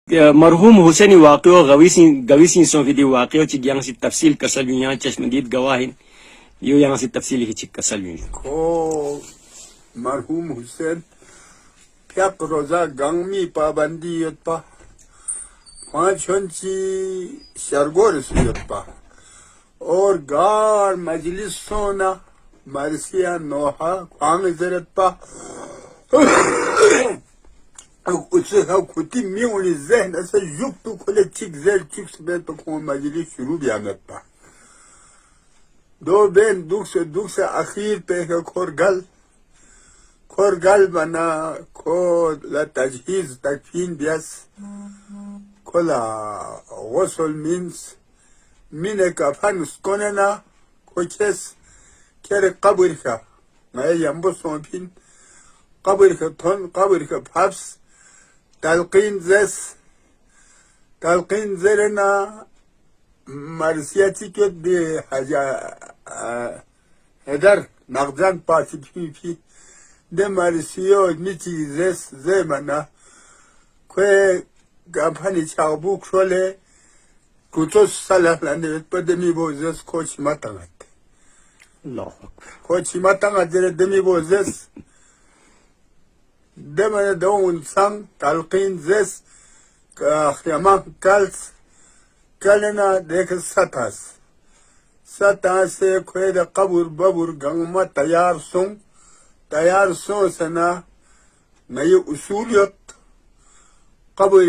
مرحوم حسین واقع غویسین سوفیدی واقع چی یان سی تفصیل کسل یان چشمدید گواهین یو یان سی تفصیل هیچ کسل کو مرحوم حسین پھیک روزہ گنگمی پابندی یتپا پانچونچی شرگور سیتپا اور گار مجلس سونا مرسیا نوحا خوانگ زرت پا اسے کھوتی میونی ذہن اسے یوک تو کھلے چک زیر چک سبے تو کھون مجلس شروع بیانت پا دو بین دوک سے اخیر پہ کھورگل بنا کھو لا تجہیز تکفین بیس کھولا غسل مینس مینه کفن سکننا کچس کر قبر کا میں یمبو سومپین قبر کا تھون قبر کا پھپس تلقین زرنا مرسیاتی کت دی حجا هدر نغزان پاسی پی ده مرسیو نیچی زی منا که گمپانی چاقبوک شوله کتوس صلاح لنده با دمی بوزس کوچی ماتنگد الله اکبر کوچی ماتنگد زیر دمی بوزس دمن دون سان تلقین زس خیامان کلنا دیکھ ستاس سے کوئی قبر ببر گنگما تیار سون سنا نئی اصولیت قبر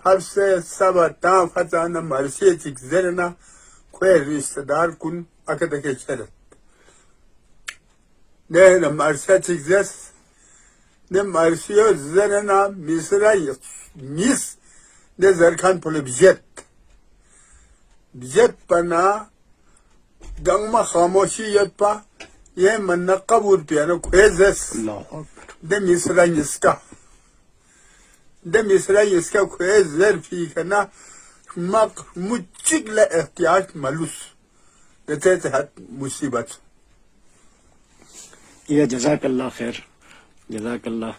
فرس سبا تام فتانا مرسی چک زرنا کوئی رشتہ دار کن اکتا کے چرت نه مرسی چک زس نه مرسیو زرنا مصرا نیس ne zerkan pole bijet pana gangma khamoshi yatpa ye manna qabur piano kwezes de misra yiska kwezer fi kana mak muchik la ihtiyaj malus de hat musibat ya jazakallah khair jazakallah